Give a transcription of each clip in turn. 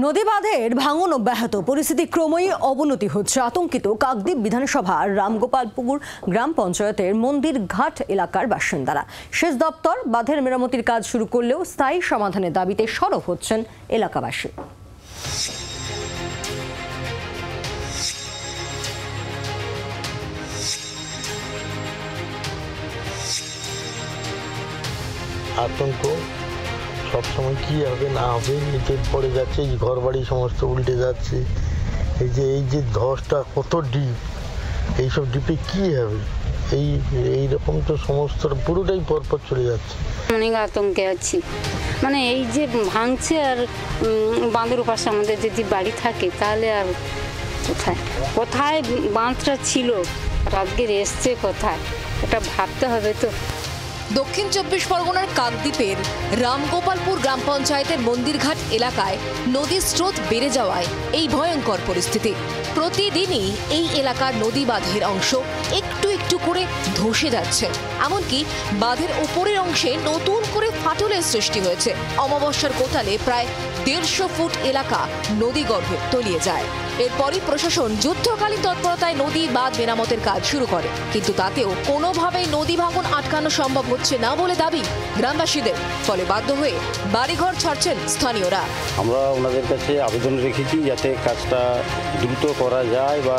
নদী বাঁধের ভাঙন অব্যাহত, পরিস্থিতি ক্রমেই অবনতি হচ্ছে। আতঙ্কিত কাকদ্বীপ বিধানসভার রামগোপালপুর গ্রাম পঞ্চায়েতের মন্দির ঘাট এলাকার বাসিন্দারা। সেচ দপ্তর বাঁধের মেরামতির কাজ শুরু করলেও স্থায়ী সমাধানের দাবিতে সরব হচ্ছেন এলাকাবাসী। আতঙ্ক সবসময় কি হবে না হবে, নিচে পড়ে যাচ্ছে, এই ঘর বাড়ি সমস্ত উল্টে যাচ্ছে। এই যে ধসটা কত ডিপ, এইসব ডিপে কি হবে, এই রকম তো সমস্ত পুরোটাই পরপর চলে যাচ্ছে। অনেক আতঙ্কে আছি, মানে এই যে ভাঙছে আর বাঁধের পাশে আমাদের যদি বাড়ি থাকে তাহলে আর কোথায় কোথায় বাঁধটা ছিল আর আজকের এসছে কোথায়, এটা ভাবতে হবে তো। দক্ষিণ চব্বিশ পরগনার কাকদ্বীপের রামগোপালপুর গ্রাম পঞ্চায়েতের মন্দিরঘাট এলাকায় নদীর স্রোত বেড়ে যাওয়ায় এই ভয়ঙ্কর পরিস্থিতি। প্রতিদিনই এই এলাকার নদী বাঁধের অংশ একটু একটু করে ধসে যাচ্ছে, এমনকি বাঁধের উপরের অংশে নতুন করে ফাটলের সৃষ্টি হয়েছে। অমাবস্যার কোটালে প্রায় 150 ফুট এলাকা নদী গর্ভে তলিয়ে যায়। এরপরই প্রশাসন যুদ্ধকালীন তৎপরতায় নদী বাঁধ মেরামতের কাজ শুরু করে, কিন্তু তাতেও কোনোভাবেই নদী ভাঙন আটকানো সম্ভব হচ্ছে না বলে দাবি গ্রামবাসীদের। ফলে বাধ্য হয়ে বাড়িঘর ছাড়ছেন স্থানীয়রা। আমরা ওনাদের কাছে আবেদন রেখেছি যাতে কাজটা দ্রুত করা যায় বা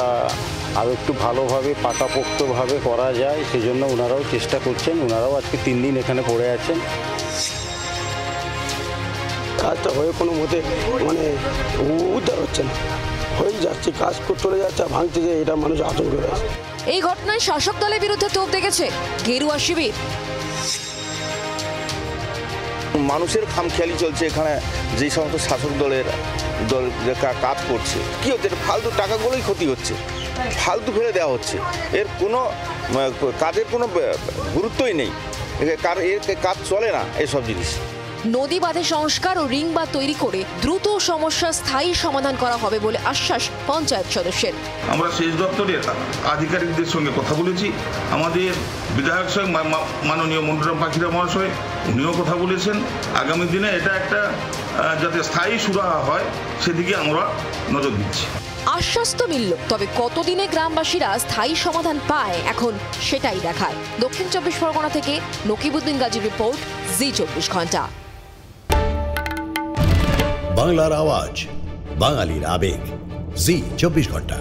আরও একটু ভালোভাবে পাকাপোক্তভাবে করা যায়, সেজন্য ওনারাও চেষ্টা করছেন। ওনারাও আজকে 3 দিন এখানে পড়ে আছেন। কাজটা হয়ে কোনো মতে মানে উদ্ধার হচ্ছে না, হয়ে যাচ্ছে, কাজ চলে যাচ্ছে, ভাঙতে যায়, এটা মানুষ আতঙ্ক রয়েছে। এই ঘটনায় শাসক দলের বিরুদ্ধে তোপ দেখেছে গেরুয়া শিবির। মানুষের খামখেয়ালি চলছে এখানে, যে সমস্ত শাসক দলের কাজ করছে, কি হচ্ছে, ফালতু টাকাগুলোই ক্ষতি হচ্ছে, ফালতু ফেলে দেওয়া হচ্ছে, এর কোনো কাজের কোনো গুরুত্বই নেই, এর কাজ চলে না এসব জিনিস। নদী বাঁধে সংস্কার ও রিং বাঁধ তৈরি করে দ্রুত সমস্যার স্থায়ী সমাধান করা হবে বলে আশ্বাস পঞ্চায়েত সদস্যের। আমরা সেচ দপ্তরের আধিকারিকদের সঙ্গে কথা বলেছি, আমাদের বিধায়ক সাহেব মাননীয় মন্টুরাম পাখিরা মহাশয় উনিও কথা বলেছেন। আগামী দিনে এটা একটা যাতে স্থায়ী সুরাহা হয় সেদিকে আমরা নজর দিচ্ছি। আশ্বাস তো মিলল, তবে কতদিনে গ্রামবাসীরা স্থায়ী সমাধান পায় এখন সেটাই দেখায়। দক্ষিণ চব্বিশ পরগনা থেকে নকিবউদ্দিন গাজীর রিপোর্ট, জি 24 ঘন্টা। বাংলার আওয়াজ, বাঙালির আবেগ, জি 24 ঘন্টা।